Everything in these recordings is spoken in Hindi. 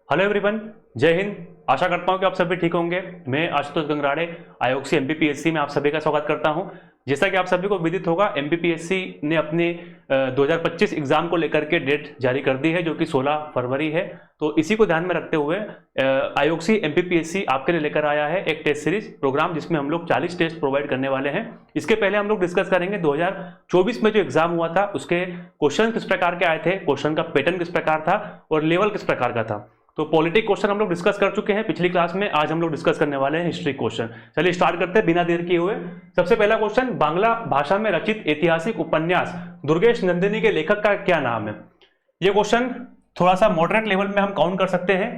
हेलो एवरीवन, जय हिंद। आशा करता हूं कि आप सभी ठीक होंगे। मैं आशुतोष गंगराड़े आईओक्सी एमपीपीएससी में आप सभी का स्वागत करता हूं। जैसा कि आप सभी को विदित होगा, एमपीपीएससी ने अपने 2025 एग्जाम को लेकर के डेट जारी कर दी है, जो कि 16 फरवरी है। तो इसी को ध्यान में रखते हुए आईओक्सी एमपीपीएससी आपके लिए लेकर आया है एक टेस्ट सीरीज प्रोग्राम, जिसमें हम लोग 40 टेस्ट प्रोवाइड करने वाले हैं। इसके पहले हम लोग डिस्कस करेंगे 2024 में जो एग्जाम हुआ था उसके क्वेश्चन किस प्रकार के आए थे, क्वेश्चन का पैटर्न किस प्रकार था और लेवल किस प्रकार का था। तो पॉलिटिक क्वेश्चन हम लोग डिस्कस कर चुके हैं पिछली क्लास में। आज हम लोग डिस्कस करने वाले हैं हिस्ट्री क्वेश्चन। चलिए स्टार्ट करते हैं बिना देर किए हुए। सबसे पहला क्वेश्चन, बांग्ला भाषा में रचित ऐतिहासिक उपन्यास दुर्गेश नंदिनी के लेखक का क्या नाम है। यह क्वेश्चन थोड़ा सा मॉडरेट लेवल में हम काउंट कर सकते हैं।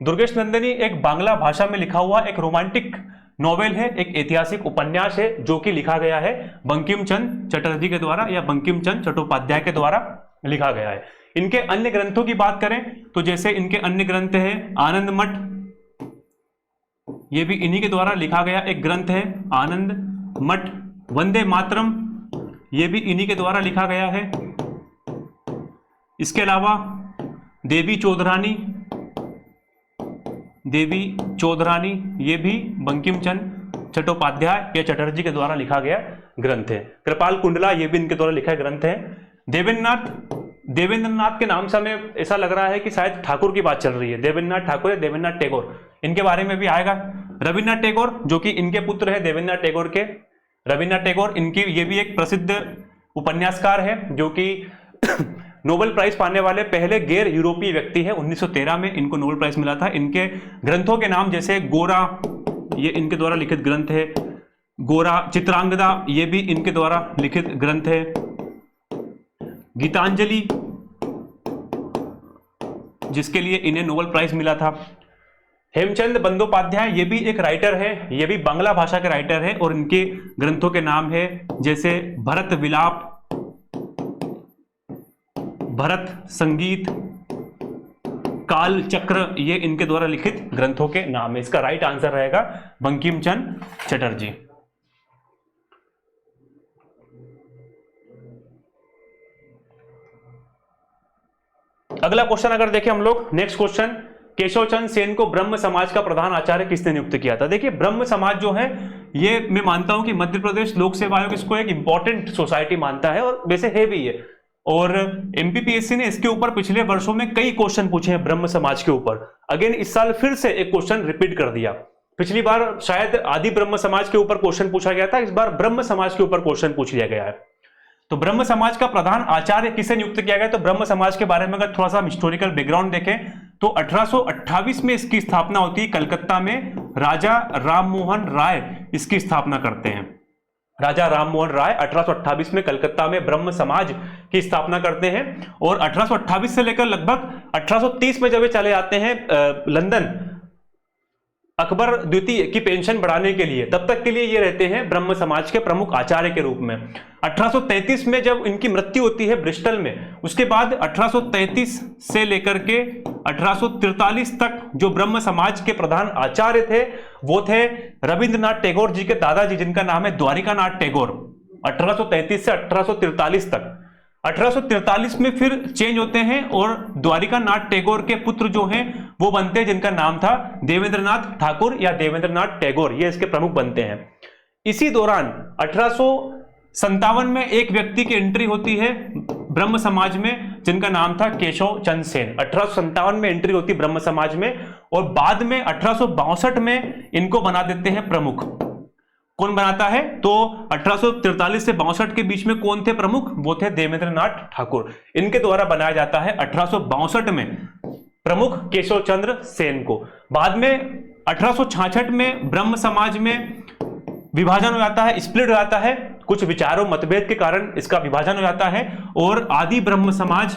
दुर्गेश नंदिनी एक बांग्ला भाषा में लिखा हुआ एक रोमांटिक नॉवेल है, एक ऐतिहासिक उपन्यास है, जो कि लिखा गया है बंकिम चंद्र चटर्जी के द्वारा या बंकिम चंद्र चट्टोपाध्याय के द्वारा लिखा गया है। इनके अन्य ग्रंथों की बात करें तो जैसे इनके अन्य ग्रंथ हैं आनंद मठ, यह भी इन्हीं के द्वारा लिखा गया एक ग्रंथ है आनंद मठ। वंदे मातरम, यह भी इन्हीं के द्वारा लिखा गया है। इसके अलावा देवी चौधरानी, यह भी बंकिम चंद्र चट्टोपाध्याय या चटर्जी के द्वारा लिखा गया ग्रंथ है। कृपाल कुंडला, यह भी इनके द्वारा लिखा ग्रंथ है। देवेंद्रनाथ के नाम से हमें ऐसा लग रहा है कि शायद ठाकुर की बात चल रही है। देवेंद्रनाथ ठाकुर या देवेंद्रनाथ टैगोर, इनके बारे में भी आएगा। रविन्द्रनाथ टैगोर, जो कि इनके पुत्र है देवेंद्रनाथ टैगोर के। रविन्द्रनाथ टैगोर इनकी ये भी एक प्रसिद्ध उपन्यासकार है, जो कि नोबेल प्राइज पाने वाले पहले गैर यूरोपीय व्यक्ति है। 1913 में इनको नोबेल प्राइज मिला था। इनके ग्रंथों के नाम जैसे गोरा, ये इनके द्वारा लिखित ग्रंथ है। गोरा, चित्रांगदा, ये भी इनके द्वारा लिखित ग्रंथ है। गीतांजलि, जिसके लिए इन्हें नोबेल प्राइज मिला था। हेमचंद बंदोपाध्याय, ये भी एक राइटर है, ये भी बांग्ला भाषा के राइटर है और इनके ग्रंथों के नाम है जैसे भरत विलाप, भरत संगीत, काल चक्र, ये इनके द्वारा लिखित ग्रंथों के नाम है। इसका राइट आंसर रहेगा बंकिम चंद्र चटर्जी। अगला क्वेश्चन अगर देखें हम लोग, नेक्स्ट क्वेश्चन, केशव चंद्र सेन को ब्रह्म समाज का प्रधान आचार्य किसने नियुक्त किया था। देखिए, ब्रह्म समाज जो है, ये मैं मानता हूं कि मध्य प्रदेश लोक सेवा आयोग इसको एक इंपॉर्टेंट सोसाइटी मानता है और वैसे है भी ये। और एमपीपीएससी ने इसके ऊपर पिछले वर्षों में कई क्वेश्चन पूछे हैं ब्रह्म समाज के ऊपर। अगेन इस साल फिर से एक क्वेश्चन रिपीट कर दिया। पिछली बार शायद आदि ब्रह्म समाज के ऊपर क्वेश्चन पूछा गया था, इस बार ब्रह्म समाज के ऊपर क्वेश्चन पूछ लिया गया है। तो ब्रह्म समाज का प्रधान आचार्य किसे नियुक्त किया गया। तो ब्रह्म समाज के बारे में अगर थोड़ा सा हिस्टोरिकल बैकग्राउंड देखें तो 1828 में इसकी स्थापना होती है कलकत्ता में। राजा राममोहन राय इसकी स्थापना करते हैं। राजा राममोहन राय 1828 में कलकत्ता में ब्रह्म समाज की स्थापना करते हैं। और 1828 से लेकर लगभग 1830 में जब ये चले जाते हैं लंदन अकबर द्वितीय की पेंशन बढ़ाने के लिए, तब तक के लिए ये रहते हैं ब्रह्म समाज के प्रमुख आचार्य के रूप में। 1833 में जब इनकी मृत्यु होती है ब्रिस्टल में, उसके बाद 1833 से लेकर के 1843 तक जो ब्रह्म समाज के प्रधान आचार्य थे वो थे रविंद्रनाथ टैगोर जी के दादाजी, जिनका नाम है द्वारिकानाथ टैगोर। 1833 से 1843 तक। 1843 में फिर चेंज होते हैं और द्वारिकानाथ टैगोर के पुत्र जो हैं वो बनते हैं, जिनका नाम था देवेंद्रनाथ ठाकुर या देवेंद्रनाथ टैगोर, ये इसके प्रमुख बनते हैं। इसी दौरान 1857 में एक व्यक्ति की एंट्री होती है ब्रह्म समाज में, जिनका नाम था केशव चंद्र सेन। 1857 में एंट्री होती है ब्रह्म समाज में और बाद में 1862 में इनको बना देते हैं प्रमुख। कौन बनाता है तो 1843 से 62 के बीच में कौन थे प्रमुख, वो थे देवेंद्रनाथ ठाकुर। इनके द्वारा बनाया जाता है 1862 में प्रमुख केशव चंद्र सेन को। बाद में 1866 में ब्रह्म समाज में विभाजन हो जाता है, स्प्लिट हो जाता है। कुछ विचारों मतभेद के कारण इसका विभाजन हो जाता है और आदि ब्रह्म समाज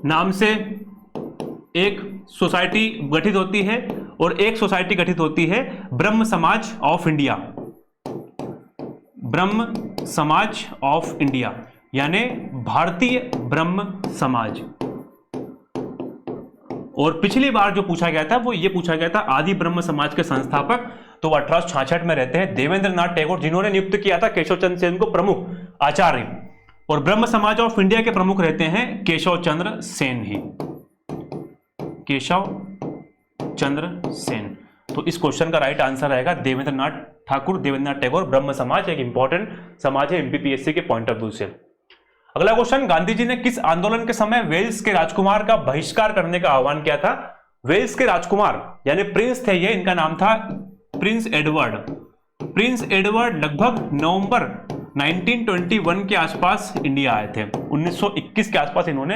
नाम से एक सोसाइटी गठित होती है और एक सोसाइटी गठित होती है ब्रह्म समाज ऑफ इंडिया। ब्रह्म समाज ऑफ इंडिया यानी भारतीय ब्रह्म समाज। और पिछली बार जो पूछा गया था वो ये पूछा गया था आदि ब्रह्म समाज के संस्थापक, तो 1866 में रहते हैं देवेंद्रनाथ टैगोर, जिन्होंने नियुक्त किया था केशव चंद्र सेन को प्रमुख आचार्य। और ब्रह्म समाज ऑफ इंडिया के प्रमुख रहते हैं केशव चंद्र सेन ही। केशव चंद्र सेन। तो इस क्वेश्चन का राइट आंसर रहेगा देवेंद्रनाथ ठाकुर, देवेंद्रनाथ टैगोर। ब्रह्म समाज एक इंपॉर्टेंट समाज है एमपीपीएससी के पॉइंट ऑफ व्यू से। अगला क्वेश्चन, गांधी जी ने किस आंदोलन के समय वेल्स के राजकुमार का बहिष्कार करने का आह्वान किया था? वेल्स के राजकुमार यानी प्रिंस थे ये, इनका नाम था प्रिंस एडवर्ड। प्रिंस एडवर्ड लगभग नवंबर 1921 के आसपास इंडिया आए थे। 1921 के आसपास इन्होंने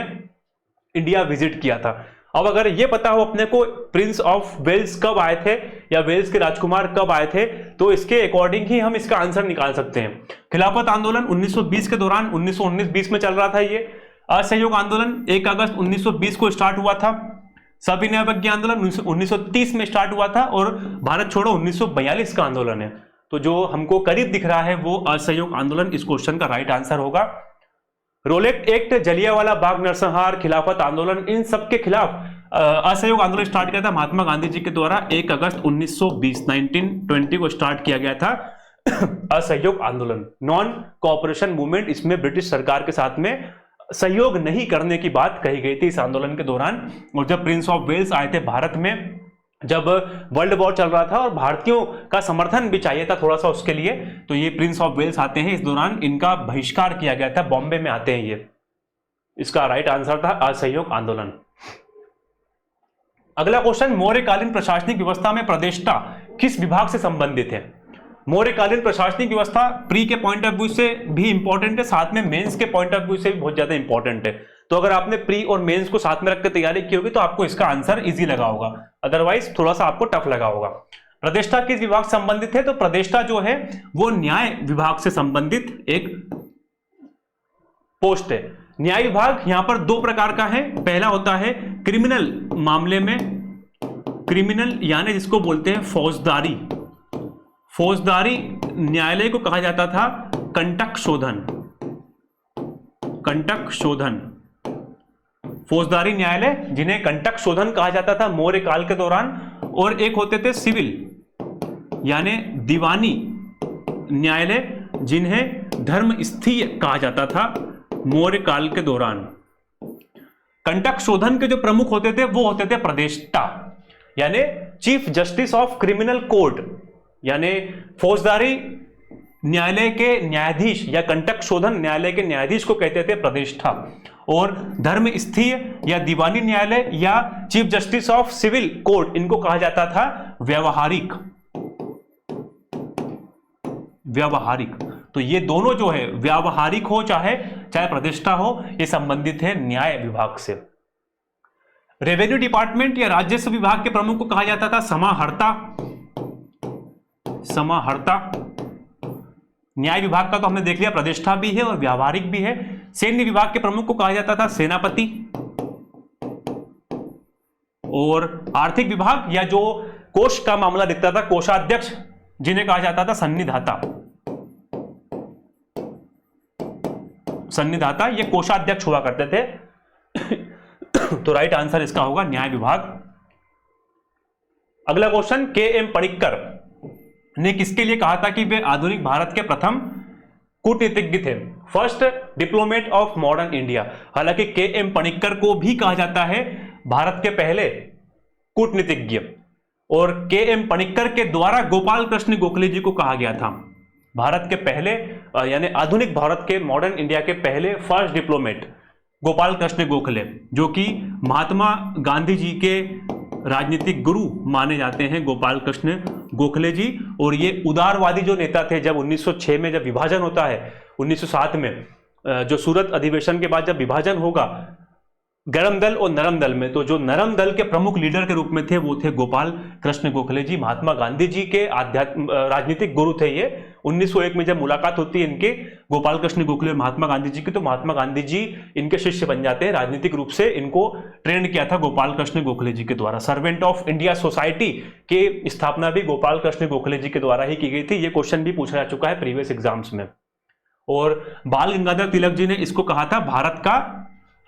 इंडिया विजिट किया था। अब अगर ये पता हो अपने को प्रिंस ऑफ वेल्स कब आए थे या वेल्स के राजकुमार कब आए थे, तो इसके अकॉर्डिंग ही हम इसका आंसर निकाल सकते हैं। खिलाफत आंदोलन 1920 के दौरान 1919-20 में चल रहा था ये। असहयोग आंदोलन 1 अगस्त 1920 को स्टार्ट हुआ था। सविनय अवज्ञा आंदोलन 1930 में स्टार्ट हुआ था और भारत छोड़ो 1942 का आंदोलन है। तो जो हमको करीब दिख रहा है वो असहयोग आंदोलन इस क्वेश्चन का राइट आंसर होगा। रोलेट एक्ट, जलियांवाला बाग नरसंहार, खिलाफत आंदोलन, इन सब के खिलाफ असहयोग आंदोलन स्टार्ट किया था महात्मा गांधी जी के द्वारा 1 अगस्त 1920 को स्टार्ट किया गया था असहयोग आंदोलन। नॉन कोऑपरेशन मूवमेंट, इसमें ब्रिटिश सरकार के साथ में सहयोग नहीं करने की बात कही गई थी इस आंदोलन के दौरान। और जब प्रिंस ऑफ वेल्स आए थे भारत में, जब वर्ल्ड वॉर चल रहा था और भारतीयों का समर्थन भी चाहिए था थोड़ा सा उसके लिए, तो ये प्रिंस ऑफ वेल्स आते हैं। इस दौरान इनका बहिष्कार किया गया था, बॉम्बे में आते हैं ये। इसका राइट आंसर था असहयोग आंदोलन। अगला क्वेश्चन, मौर्यकालीन प्रशासनिक व्यवस्था में प्रदेष्टा किस विभाग से संबंधित है? मौर्यकालीन प्रशासनिक व्यवस्था प्री के पॉइंट ऑफ व्यू से भी इंपॉर्टेंट है, साथ में मेंस के पॉइंट ऑफ व्यू से भी बहुत ज्यादा इंपॉर्टेंट है। तो अगर आपने प्री और मेंस को साथ में रखकर तैयारी की होगी तो आपको इसका आंसर इजी लगा होगा, अदरवाइज थोड़ा सा आपको टफ लगा होगा। प्रदेष्टा किस विभाग से संबंधित है? तो प्रदेष्टा जो है वो न्याय विभाग से संबंधित एक पोस्ट है। न्याय विभाग यहां पर 2 प्रकार का है। पहला होता है क्रिमिनल मामले में, क्रिमिनल यानी जिसको बोलते हैं फौजदारी, फौजदारी न्यायालय को कहा जाता था कंटक शोधन, कंटक शोधन, फौजदारी न्यायालय जिन्हें कंटक शोधन कहा जाता था मौर्य काल के दौरान। और एक होते थे सिविल यानी दीवानी न्यायालय जिन्हें धर्मस्थीय कहा जाता था मौर्य काल के दौरान। कंटक शोधन के जो प्रमुख होते थे वो होते थे प्रदेष्टा यानी chief justice of criminal court, यानी फौजदारी न्यायालय के न्यायाधीश या कंटक शोधन न्यायालय के न्यायाधीश को कहते थे प्रदेष्टा। और धर्मस्थीय या दीवानी न्यायालय या chief justice of civil court, इनको कहा जाता था व्यवहारिक, व्यवहारिक। तो ये दोनों जो है व्यावहारिक हो चाहे प्रतिष्ठा हो, ये संबंधित है न्याय विभाग से। रेवेन्यू डिपार्टमेंट या राजस्व विभाग के प्रमुख को कहा जाता था समाहर्ता, समाहर्ता। न्याय विभाग का तो हमने देख लिया प्रतिष्ठा भी है और व्यावहारिक भी है। सैन्य विभाग के प्रमुख को कहा जाता था सेनापति। और आर्थिक विभाग या जो कोष का मामला दिखता था कोषाध्यक्ष, जिन्हें कहा जाता था सन्निधाता, सन्निधाता ये कोषाध्यक्ष हुआ करते थे। तो राइट आंसर इसका होगा न्याय विभाग। अगला क्वेश्चन, के एम पणिक्कर ने किसके लिए कहा था कि वे आधुनिक भारत के प्रथम कूटनीतिज्ञ थे, first diplomat of modern India. हालांकि के एम पणिक्कर को भी कहा जाता है भारत के पहले कूटनीतिज्ञ, और के एम पणिक्कर के द्वारा गोपाल कृष्ण गोखले जी को कहा गया था भारत के पहले यानी आधुनिक भारत के मॉडर्न इंडिया के पहले फर्स्ट डिप्लोमेट गोपाल कृष्ण गोखले, जो कि महात्मा गांधी जी के राजनीतिक गुरु माने जाते हैं गोपाल कृष्ण गोखले जी। और ये उदारवादी जो नेता थे। जब 1906 में जब विभाजन होता है, 1907 में जो सूरत अधिवेशन के बाद जब विभाजन होगा गरम दल और नरम दल में, तो जो नरम दल के प्रमुख लीडर के रूप में थे वो थे गोपाल कृष्ण गोखले जी, महात्मा गांधी जी के राजनीतिक गुरु थे ये। 1901 में जब मुलाकात होती है इनके गोपाल कृष्ण गोखले और महात्मा गांधी जी की, तो महात्मा गांधी जी इनके शिष्य बन जाते हैं। राजनीतिक रूप से इनको ट्रेंड किया था गोपाल कृष्ण गोखले जी के द्वारा। सर्वेंट ऑफ इंडिया सोसाइटी की स्थापना भी गोपाल कृष्ण गोखले जी के द्वारा ही की गई थी। ये क्वेश्चन भी पूछा जा चुका है प्रीवियस एग्जाम्स में। और बाल गंगाधर तिलक जी ने इसको कहा था भारत का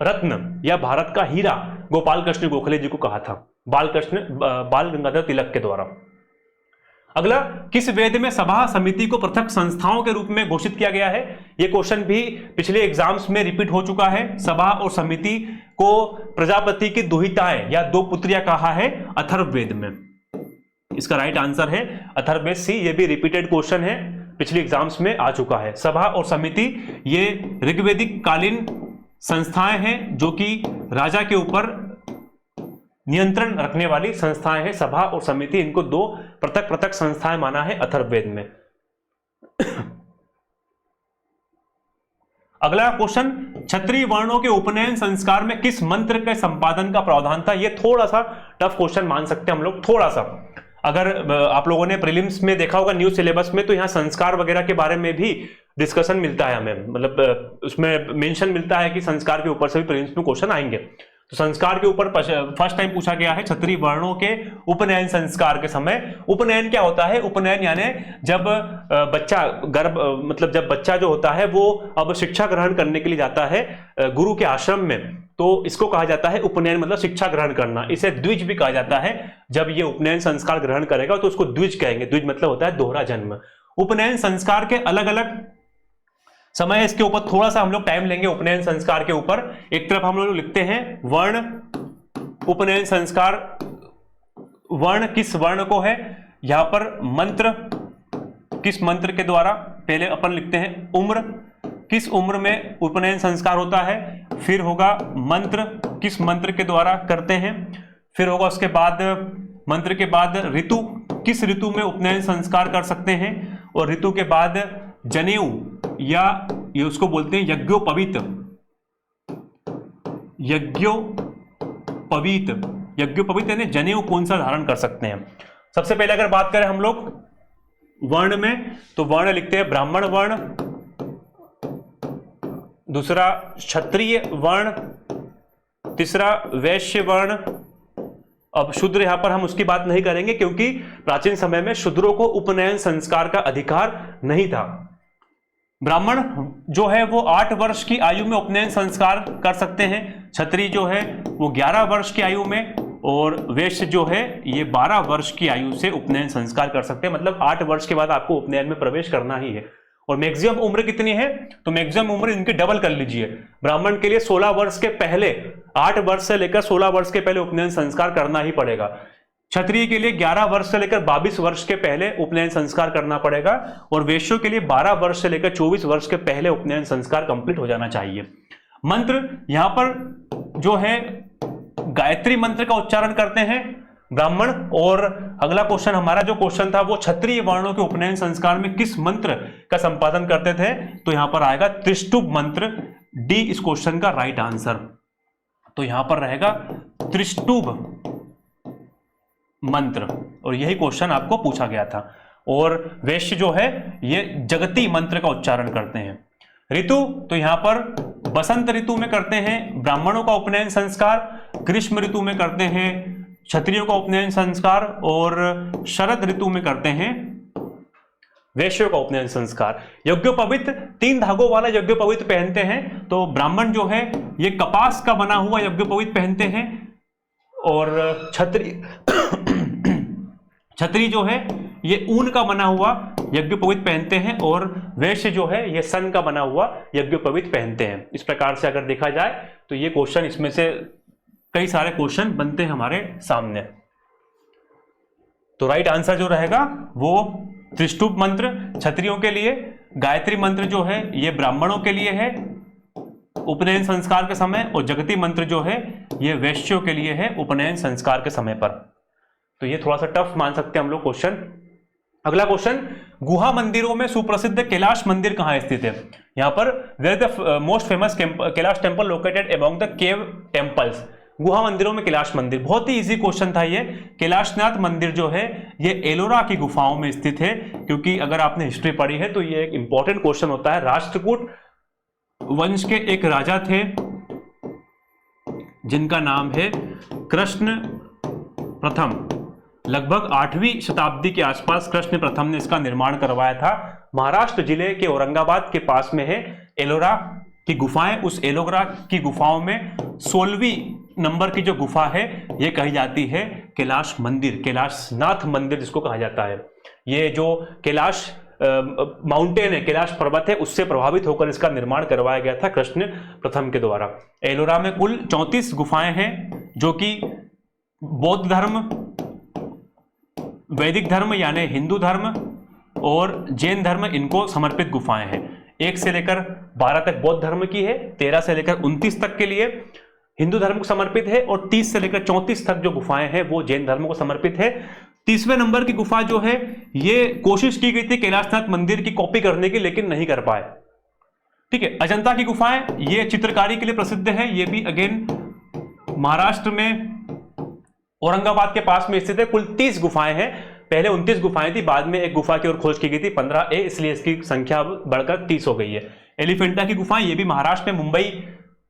रत्न या भारत का हीरा, गोपाल कृष्ण गोखले जी को कहा था बाल गंगाधर तिलक के द्वारा। अगला, किस वेद में सभा समिति को पृथक संस्थाओं के रूप में घोषित किया गया है? यह क्वेश्चन भी पिछले एग्जाम्स में रिपीट हो चुका है। सभा और समिति को प्रजापति की दुहिताएं या दो पुत्रियां कहा है अथर्ववेद में। इसका राइट आंसर है अथर्ववेद सी। ये भी रिपीटेड क्वेश्चन है, पिछले एग्जाम्स में आ चुका है। सभा और समिति ये ऋग्वैदिक कालीन संस्थाएं हैं जो कि राजा के ऊपर नियंत्रण रखने वाली संस्थाएं हैं। सभा और समिति, इनको दो पृथक पृथक संस्थाएं माना है अथर्ववेद में। अगला क्वेश्चन, क्षत्रिय वर्णों के उपनयन संस्कार में किस मंत्र के संपादन का प्रावधान था? यह थोड़ा सा टफ क्वेश्चन मान सकते हैं हम लोग, थोड़ा सा। अगर आप लोगों ने प्रीलिम्स में देखा होगा न्यू सिलेबस में, तो यहाँ संस्कार वगैरह के बारे में भी डिस्कशन मिलता है हमें, मतलब उसमें मेंशन मिलता है कि संस्कार के ऊपर से भी प्रीलिम्स में क्वेश्चन आएंगे। तो संस्कार के ऊपर फर्स्ट टाइम पूछा गया है क्षत्रिय वर्णों के उपनयन संस्कार के समय। उपनयन क्या होता है? उपनयन यानी जब बच्चा गर्भ, मतलब जब बच्चा जो होता है वो अब शिक्षा ग्रहण करने के लिए जाता है गुरु के आश्रम में, तो इसको कहा जाता है उपनयन, मतलब शिक्षा ग्रहण करना। इसे द्विज भी कहा जाता है। जब ये उपनयन संस्कार ग्रहण करेगा तो उसको द्विज कहेंगे। द्विज मतलब होता है दोहरा जन्म। उपनयन संस्कार के अलग अलग समय, इसके ऊपर थोड़ा सा हम लोग टाइम लेंगे। उपनयन संस्कार के ऊपर एक तरफ हम लोग लिखते हैं वर्ण उपनयन संस्कार। वर्ण किस वर्ण को है? यहां पर मंत्र, किस मंत्र के द्वारा? पहले अपन लिखते हैं उम्र, किस उम्र में उपनयन संस्कार होता है? फिर होगा मंत्र, किस मंत्र के द्वारा करते हैं? फिर होगा उसके बाद मंत्र के बाद ऋतु, किस ऋतु में उपनयन संस्कार कर सकते हैं? और ऋतु के बाद जनेऊ, या ये उसको बोलते हैं यज्ञोपवीत। यज्ञोपवीत यानी जनेऊ कौन सा धारण कर सकते हैं? सबसे पहले अगर बात करें हम लोग वर्ण में, तो वर्ण लिखते हैं ब्राह्मण वर्ण, दूसरा क्षत्रिय वर्ण, तीसरा वैश्य वर्ण। अब शूद्र यहां पर हम उसकी बात नहीं करेंगे क्योंकि प्राचीन समय में शूद्रों को उपनयन संस्कार का अधिकार नहीं था। ब्राह्मण जो है वो 8 वर्ष की आयु में उपनयन संस्कार कर सकते हैं। क्षत्रिय जो है वो 11 वर्ष की आयु में, और वैश्य जो है ये 12 वर्ष की आयु से उपनयन संस्कार कर सकते हैं। मतलब 8 वर्ष के बाद आपको उपनयन में प्रवेश करना ही है। और मैक्सिमम उम्र कितनी है? तो मैक्सिमम उम्र इनकी डबल कर लीजिए। ब्राह्मण के लिए 16 वर्ष के पहले, 8 वर्ष से लेकर 16 वर्ष के पहले उपनयन संस्कार करना ही पड़ेगा। क्षत्रिय के लिए 11 वर्ष से लेकर 22 वर्ष के पहले उपनयन संस्कार करना पड़ेगा, और वैश्यों के लिए 12 वर्ष से लेकर 24 वर्ष के पहले उपनयन संस्कार कंप्लीट हो जाना चाहिए। मंत्र, यहां पर जो है गायत्री मंत्र का उच्चारण करते हैं ब्राह्मण। और अगला क्वेश्चन हमारा जो क्वेश्चन था वो क्षत्रिय वर्णों के उपनयन संस्कार में किस मंत्र का संपादन करते थे? तो यहां पर आएगा त्रिष्टुप मंत्र, डी इस क्वेश्चन का राइट आंसर। तो यहां पर रहेगा त्रिष्टुप मंत्र, और यही क्वेश्चन आपको पूछा गया था। और वैश्य जो है ये जगती मंत्र का उच्चारण करते हैं। ऋतु, तो यहां पर बसंत ऋतु में करते हैं ब्राह्मणों का उपनयन संस्कार, ग्रीष्म ऋतु में करते हैं क्षत्रियों का उपनयन संस्कार, और शरद ऋतु में करते हैं वैश्यों का उपनयन संस्कार। यज्ञोपवीत, 3 धागों वाला यज्ञोपवीत पहनते हैं। तो ब्राह्मण जो है ये कपास का बना हुआ यज्ञोपवीत पहनते हैं, और क्षत्रिय जो है ये ऊन का बना हुआ यज्ञोपवीत पहनते हैं, और वैश्य जो है ये सन का बना हुआ यज्ञोपवीत पहनते हैं। इस प्रकार से अगर देखा जाए तो ये क्वेश्चन, इसमें से कई सारे क्वेश्चन बनते हैं हमारे सामने। तो राइट आंसर जो रहेगा वो त्रिष्टुप मंत्र क्षत्रियों के लिए, गायत्री मंत्र जो है ये ब्राह्मणों के लिए है उपनयन संस्कार के समय, और जगती मंत्र जो है ये वैश्यों के लिए है उपनयन संस्कार के समय पर। तो ये थोड़ा सा टफ मान सकते हैं हम लोग क्वेश्चन। अगला क्वेश्चन, गुहा मंदिरों में सुप्रसिद्ध कैलाश मंदिर कहां स्थित है? यहां पर where the most famous Kailash temple located among the cave temples. गुहा मंदिरों में कैलाश मंदिर, बहुत ही इजी क्वेश्चन था ये। कैलाशनाथ मंदिर जो है ये एलोरा की गुफाओं में स्थित है, क्योंकि अगर आपने हिस्ट्री पढ़ी है तो ये एक इंपॉर्टेंट क्वेश्चन होता है। राष्ट्रकूट वंश के एक राजा थे जिनका नाम है कृष्ण प्रथम। लगभग 8वीं शताब्दी के आसपास कृष्ण प्रथम ने इसका निर्माण करवाया था। महाराष्ट्र जिले के औरंगाबाद के पास में है एलोरा की गुफाएं। उस एलोरा की गुफाओं में 16वीं नंबर की जो गुफा है ये कही जाती है कैलाश मंदिर, कैलाशनाथ मंदिर जिसको कहा जाता है। ये जो कैलाश माउंटेन है, कैलाश पर्वत है, उससे प्रभावित होकर इसका निर्माण करवाया गया था कृष्ण प्रथम के द्वारा। एलोरा में कुल 34 गुफाएं हैं जो कि बौद्ध धर्म, वैदिक धर्म यानी हिंदू धर्म और जैन धर्म इनको समर्पित गुफाएं हैं। 1 से लेकर 12 तक बौद्ध धर्म की है, 13 से लेकर 29 तक के लिए हिंदू धर्म को समर्पित है और 30 से लेकर 34 तक जो गुफाएं हैं वो जैन धर्म को समर्पित है। 30वें नंबर की गुफा जो है ये कोशिश की गई थी कैलाशनाथ मंदिर की कॉपी करने की, लेकिन नहीं कर पाए। ठीक है, अजंता की गुफाएं ये चित्रकारी के लिए प्रसिद्ध है, ये भी अगेन महाराष्ट्र में औरंगाबाद के पास में स्थित है। कुल 30 गुफाएं हैं, पहले 29 गुफाएं थी, बाद में एक गुफा की ओर खोज की गई थी 15A, इसलिए इसकी संख्या बढ़कर 30 हो गई है। एलिफेंटा की गुफाएं ये भी महाराष्ट्र में मुंबई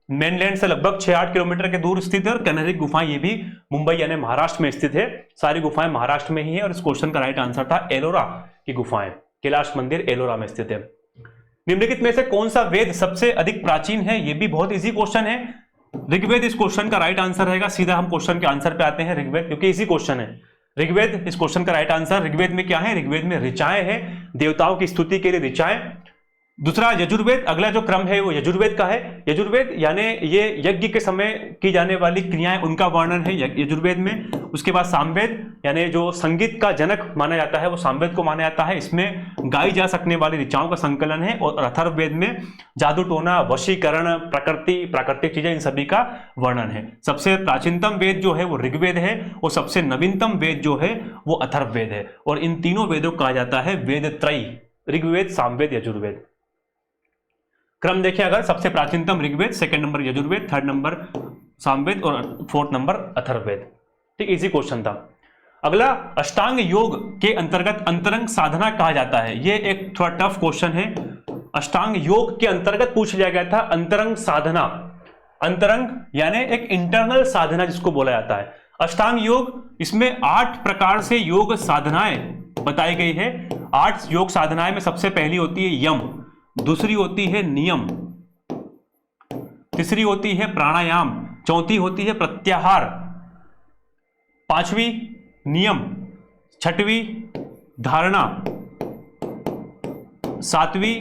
मेनलैंड से लगभग 6-8 किलोमीटर के दूर स्थित है और कनहरी गुफाएं ये भी मुंबई यानी महाराष्ट्र में स्थित है। सारी गुफाएं महाराष्ट्र में ही है और इस क्वेश्चन का राइट आंसर था एलोरा की गुफाएं। कैलाश मंदिर एलोरा में स्थित है। निम्नलिखित में से कौन सा वेद सबसे अधिक प्राचीन है? ये भी बहुत इजी क्वेश्चन है। ऋग्वेद इस क्वेश्चन का राइट आंसर रहेगा। सीधा हम क्वेश्चन के आंसर पे आते हैं। ऋग्वेद, क्योंकि इसी क्वेश्चन है। ऋग्वेद इस क्वेश्चन का राइट आंसर। ऋग्वेद में क्या है? ऋग्वेद में ऋचाएं हैं, देवताओं की स्तुति के लिए ऋचाएं। दूसरा यजुर्वेद, अगला जो क्रम है वो यजुर्वेद का है। यजुर्वेद यानी ये यज्ञ के समय की जाने वाली क्रियाएं, उनका वर्णन है यजुर्वेद में। उसके बाद सामवेद यानी जो संगीत का जनक माना जाता है वो सामवेद को माना जाता है। इसमें गाई जा सकने वाली ऋचाओं का संकलन है। और अथर्ववेद में जादू टोना, वशीकरण, प्रकृति, प्राकृतिक चीजें, इन सभी का वर्णन है। सबसे प्राचीनतम वेद जो है वो ऋग्वेद है और सबसे नवीनतम वेद जो है वो अथर्ववेद है। और इन तीनों वेदों को कहा जाता है वेद त्रयी, ऋग्वेद, सामवेद, यजुर्वेद। क्रम देखें अगर, सबसे प्राचीनतम Rigveda, second number Yajurveda, third number Samaveda और फोर्थ नंबर अथर्ववेद। ठीक, इजी क्वेश्चन था। अगला, अष्टांग योग के अंतर्गत अंतरंग साधना कहा जाता है। ये एक थोड़ा टफ क्वेश्चन है। अष्टांग योग के अंतर्गत पूछ लिया गया था अंतरंग साधना। अंतरंग यानी एक इंटरनल साधना जिसको बोला जाता है। अष्टांग योग, इसमें 8 प्रकार से योग साधनाएं बताई गई है। 8 योग साधनाएं में सबसे पहली होती है यम, दूसरी होती है नियम, तीसरी होती है प्राणायाम, चौथी होती है प्रत्याहार, पांचवी नियम, छठवीं धारणा, सातवीं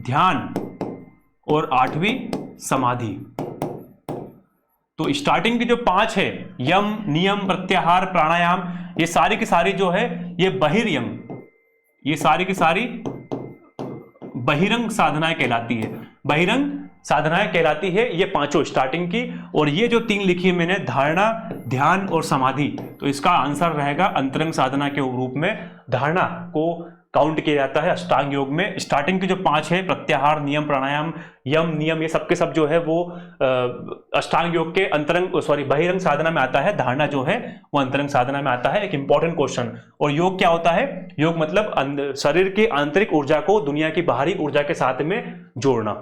ध्यान और 8वीं समाधि। तो स्टार्टिंग की जो 5 है, यम, नियम, प्रत्याहार, प्राणायाम, ये सारी की सारी जो है ये बहिर्यम, ये सारी की सारी बहिरंग साधनाएं कहलाती है। बहिरंग साधनाएं कहलाती है ये पांचों स्टार्टिंग की। और ये जो 3 लिखी है मैंने, धारणा, ध्यान और समाधि, तो इसका आंसर रहेगा अंतरंग साधना के रूप में धारणा को काउंट किया जाता है अष्टांग योग में। स्टार्टिंग की जो 5 है, प्रत्याहार, नियम, प्राणायाम, यम, नियम, ये सब के सब जो है वो अष्टांग योग के बहिरंग साधना में आता है। धारणा जो है वो अंतरंग साधना में आता है। एक इंपॉर्टेंट क्वेश्चन। और योग क्या होता है? योग मतलब शरीर की आंतरिक ऊर्जा को दुनिया की बाहरी ऊर्जा के साथ में जोड़ना।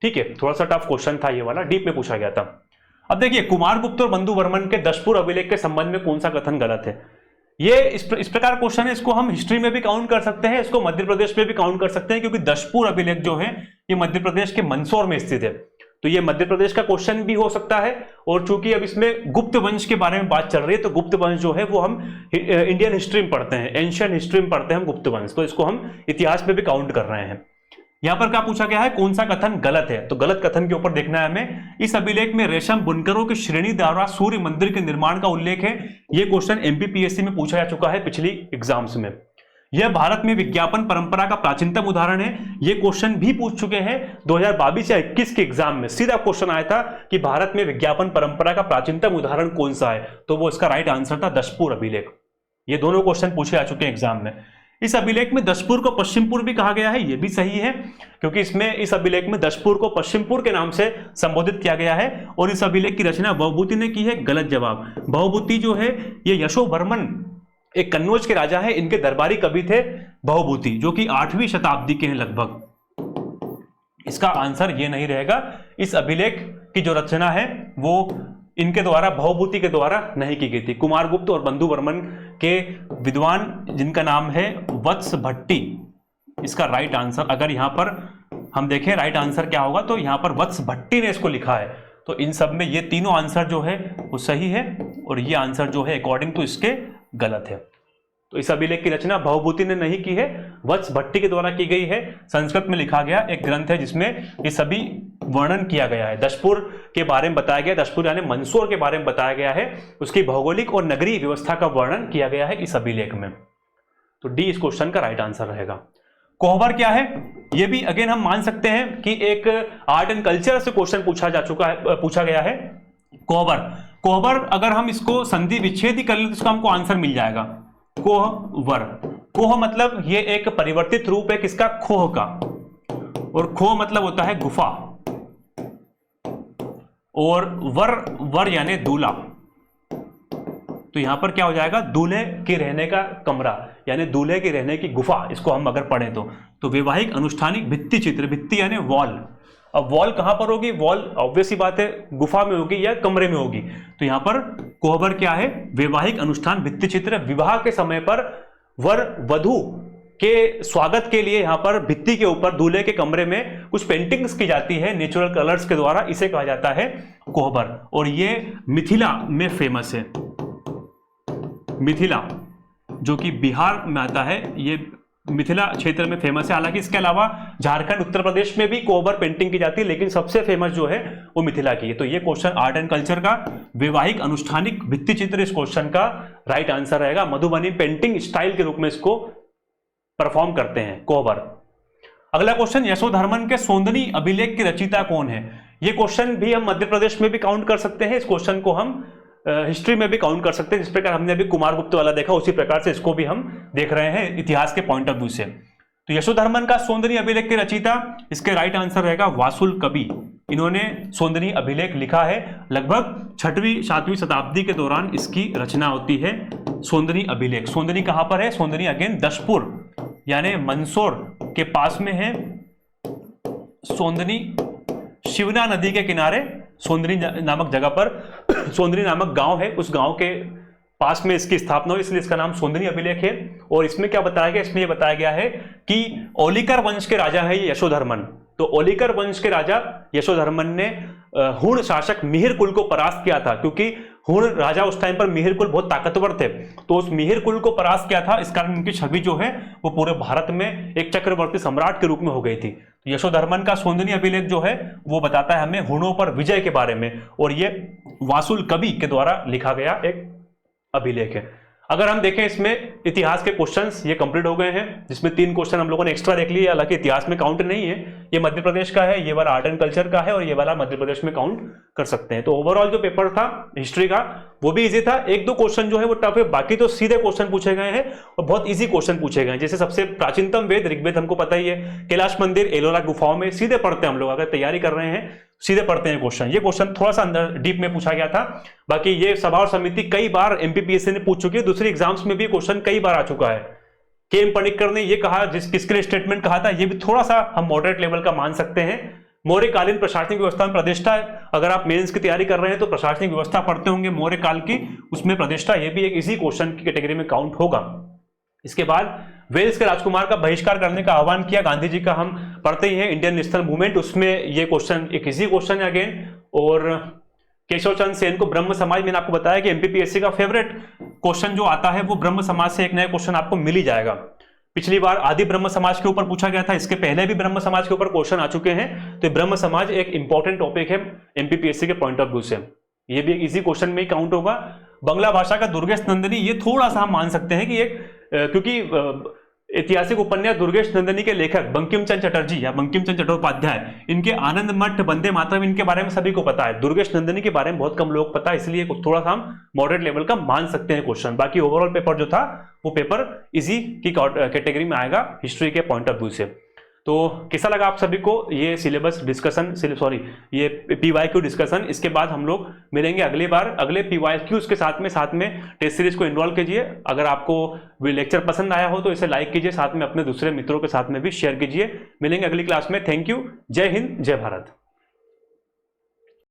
ठीक है, थोड़ा सा टफ क्वेश्चन था ये वाला, डीप में पूछा गया था। अब देखिए, कुमारगुप्त और बंधु वर्मन के दशपुर अभिलेख के संबंध में कौन सा कथन गलत है? ये इस प्रकार क्वेश्चन है। इसको हम हिस्ट्री में भी काउंट कर सकते हैं, इसको मध्य प्रदेश में भी काउंट कर सकते हैं, क्योंकि दशपुर अभिलेख जो है ये मध्य प्रदेश के मंदसौर में स्थित है। तो ये मध्य प्रदेश का क्वेश्चन भी हो सकता है। और चूंकि अब इसमें गुप्त वंश के बारे में बात चल रही है, तो गुप्त वंश जो है वो हम इंडियन हिस्ट्री में पढ़ते हैं, एंशियंट हिस्ट्री में पढ़ते हैं हम गुप्त वंश, तो इसको हम इतिहास में भी काउंट कर रहे हैं। यहां पर क्या पूछा गया है? कौन सा कथन गलत है? तो गलत कथन के ऊपर देखना है हमें। इस अभिलेख में रेशम बुनकरों की श्रेणी द्वारा सूर्य मंदिर के निर्माण का उल्लेख है। यह क्वेश्चन एमपीपीएससी में पूछा जा चुका है पिछली एग्जाम्स में। यह भारत में विज्ञापन परंपरा का प्राचीनतम उदाहरण है। यह क्वेश्चन भी पूछ चुके हैं 2022 या 21 के एग्जाम में। सीधा क्वेश्चन आया था कि भारत में विज्ञापन परंपरा का प्राचीनतम उदाहरण कौन सा है, तो वो इसका राइट आंसर था दशपुर अभिलेख। ये दोनों क्वेश्चन पूछे जा चुके हैं एग्जाम में। इस अभिलेख में दशपुर को पश्चिमपुर भी कहा गया है, यह भी सही है, क्योंकि इसमें इस अभिलेख में दशपुर को पश्चिमपुर के नाम से संबोधित किया गया है। और इस अभिलेख की रचना भवभूति ने की है। गलत जवाब। भवभूति जो है ये यशोवर्मन, एक कन्नौज के राजा है, इनके दरबारी कवि थे भवभूति, जो कि 8वीं शताब्दी के हैं लगभग। इसका आंसर ये नहीं रहेगा। इस अभिलेख की जो रचना है वो इनके द्वारा, भवभूति के द्वारा नहीं की गई थी। कुमारगुप्त और बंधु वर्मन के विद्वान जिनका नाम है वत्स भट्टी, इसका राइट आंसर, अगर यहां पर हम देखें राइट आंसर क्या होगा, तो यहां पर वत्स भट्टी ने इसको लिखा है। तो इन सब में ये तीनों आंसर जो है वो सही है और ये आंसर जो है अकॉर्डिंग टू इसके गलत है। तो इस अभिलेख की रचना भवभूति ने नहीं की है, वत्स भट्टी के द्वारा की गई है। संस्कृत में लिखा गया एक ग्रंथ है जिसमें ये सभी वर्णन किया गया है। दशपुर के बारे में बताया गया, दशपुर यानी मंदसौर के बारे में बताया गया है, उसकी भौगोलिक और नगरीय व्यवस्था का वर्णन किया गया है इस अभिलेख में। तो डी इस क्वेश्चन का राइट आंसर रहेगा। कोहबर क्या है, ये भी अगेन हम मान सकते हैं कि एक आर्ट एंड कल्चर से क्वेश्चन पूछा गया है। कोहबर अगर हम इसको संधि विच्छेद ही कर ले तो इसका हमको आंसर मिल जाएगा, कोहवर। कोह मतलब ये एक परिवर्तित रूप है किसका, खोह का, और खोह मतलब होता है गुफा, और वर यानी दूल्हा। तो यहां पर क्या हो जाएगा, दूल्हे के रहने का कमरा यानी दूल्हे के रहने की गुफा, इसको हम अगर पढ़ें तो वैवाहिक अनुष्ठानिक भित्ति चित्र, भित्ति यानी वॉल। अब वॉल कहां पर होगी, वॉल ऑब्वियस ही बात है गुफा में होगी या कमरे में होगी। तो यहां पर कोहबर क्या है, वैवाहिक अनुष्ठान भित्ति चित्र। विवाह के समय पर वर वधू के स्वागत के लिए यहां पर भित्ति के ऊपर दूल्हे के कमरे में कुछ पेंटिंग्स की जाती है नेचुरल कलर्स के द्वारा, इसे कहा जाता है कोहबर। और ये मिथिला में फेमस है, मिथिला जो कि बिहार में आता है, ये मिथिला क्षेत्र में फेमस है। हालांकि इसके अलावा झारखंड उत्तर प्रदेश में भी कोहबर पेंटिंग की जाती है, लेकिन सबसे फेमस जो है वो मिथिला की है। तो ये क्वेश्चन आर्ट एंड कल्चर का वैवाहिक अनुष्ठानिक भित्ति चित्र इस क्वेश्चन का राइट आंसर रहेगा। मधुबनी पेंटिंग स्टाइल के रूप में इसको परफॉर्म करते हैं कोहबर। अगला क्वेश्चन, यशोधर्मन के सौंदनी अभिलेख की रचयिता कौन है। ये क्वेश्चन भी हम मध्य प्रदेश में भी काउंट कर सकते हैं, इस क्वेश्चन को हम हिस्ट्री में भी काउंट कर सकते हैं। जिस प्रकार हमने अभी कुमारगुप्त वाला देखा उसी प्रकार से इसको भी हम देख रहे हैं इतिहास के पॉइंट ऑफ व्यू से। तो यशोधर्मन का सौंदनी अभिलेख के रचयिता, इसके राइट आंसर रहेगा वासुल कवि। इन्होंने सौंदनी अभिलेख लिखा है, लगभग 6वीं-7वीं शताब्दी के दौरान इसकी रचना होती है सौंदनी अभिलेख। सौंदनी कहां पर है, सौंदनी अगेन दशपुर यानी मंदसौर के पास में है। सौंदनी शिवना नदी के किनारे सौंदनी नामक जगह पर सौंदनी नामक गांव है, उस गांव के पास में इसकी स्थापना हुई, इसलिए इसका नाम सौंदनी अभिलेख है। और इसमें क्या बताया गया, इसमें यह बताया गया है कि ओलिकर वंश के राजा है ये यशोधर्मन। तो ओलिकर वंश के राजा यशोधर्मन ने हुण शासक मिहिर कुल को परास्त किया था, क्योंकि हुण राजा उस टाइम पर मिहिर कुल बहुत ताकतवर थे, तो उस मिहिर कुल को परास्त किया था। इस कारण उनकी छवि जो है वो पूरे भारत में एक चक्रवर्ती सम्राट के रूप में हो गई थी। तो यशोधर्मन का सौंदनी अभिलेख जो है वो बताता है हमें हुणों पर विजय के बारे में, और ये वासुल कवि के द्वारा लिखा गया एक अभिलेख है। अगर हम देखें इसमें इतिहास के क्वेश्चंस ये कंप्लीट हो गए हैं, जिसमें 3 क्वेश्चन हम लोगों ने एक्स्ट्रा देख लिए, हालांकि इतिहास में काउंट नहीं है। ये मध्य प्रदेश का है, ये वाला आर्ट एंड कल्चर का है, और ये वाला मध्य प्रदेश में काउंट कर सकते हैं। तो ओवरऑल जो पेपर था हिस्ट्री का वो भी इजी था। 1-2 क्वेश्चन जो है वो टफ है, बाकी तो सीधे क्वेश्चन पूछे गए हैं और बहुत इजी क्वेश्चन पूछे गए हैं। जैसे सबसे प्राचीनतम वेद ऋग्वेद हमको पता ही है, कैलाश मंदिर एलोरा गुफाओं में सीधे पढ़ते हैं हम लोग, अगर तैयारी कर रहे हैं सीधे पढ़ते हैं क्वेश्चन। ये क्वेश्चन थोड़ा सा अंदर डीप में पूछा गया था, बाकी ये सभा और समिति कई बार एमपीपीएससी ने पूछ चुकी है, दूसरी एग्जाम्स में भी क्वेश्चन कई बार आ चुका है। के.एम. पणिक्कर ने ये कहा, किसके लिए स्टेटमेंट कहा था, ये भी थोड़ा सा हम मॉडरेट लेवल का मान सकते हैं। मौर्यकालीन प्रशासनिक व्यवस्था में प्रतिष्ठा, अगर आप मेंस की तैयारी कर रहे हैं तो प्रशासनिक व्यवस्था पढ़ते होंगे मौर्य काल की, उसमें प्रतिष्ठा, ये भी एक इजी क्वेश्चन की कैटेगरी में काउंट होगा। इसके बाद वेल्स के राजकुमार का बहिष्कार करने का आह्वान किया गांधी जी का, हम पढ़ते ही हैं इंडियन नेशनल मूवमेंट, उसमें ये क्वेश्चन एक इजी क्वेश्चन है अगेन। और केशव चंद्र सेन को ब्रह्म समाज, मैंने आपको बताया कि एमपीपीएससी का फेवरेट क्वेश्चन जो आता है वो ब्रह्म समाज से एक नया क्वेश्चन आपको मिल ही जाएगा। पिछली बार आदि ब्रह्म समाज के ऊपर पूछा गया था, इसके पहले भी ब्रह्म समाज के ऊपर क्वेश्चन आ चुके हैं। तो ब्रह्म समाज एक इंपॉर्टेंट टॉपिक है एमपीपीएससी के पॉइंट ऑफ व्यू से, ये भी एक इजी क्वेश्चन में ही काउंट होगा। बंगला भाषा का दुर्गेश नंदिनी, ये थोड़ा सा हम मान सकते हैं कि एक क्योंकि ऐतिहासिक उपन्यास दुर्गेश नंदिनी के लेखक बंकिम चंद्र चटर्जी या बंकिम चंद्र चट्टोपाध्याय, इनके आनंद मठ वंदे मातरम, इनके बारे में सभी को पता है। दुर्गेश नंदिनी के बारे में बहुत कम लोग पता है, इसलिए थोड़ा सा हम मॉडरेट लेवल का मान सकते हैं क्वेश्चन। बाकी ओवरऑल पेपर जो था वो पेपर इजी की कैटेगरी में आएगा हिस्ट्री के पॉइंट ऑफ व्यू से। तो कैसा लगा आप सभी को ये सिलेबस डिस्कशन, ये पीवाईक्यू डिस्कशन। इसके बाद हम लोग मिलेंगे अगली बार अगले पीवाईक्यूज के साथ में टेस्ट सीरीज को इन्वॉल्व कीजिए। अगर आपको लेक्चर पसंद आया हो तो इसे लाइक कीजिए, साथ में अपने दूसरे मित्रों के साथ में भी शेयर कीजिए। मिलेंगे अगली क्लास में। Thank you. जय हिंद, जय भारत।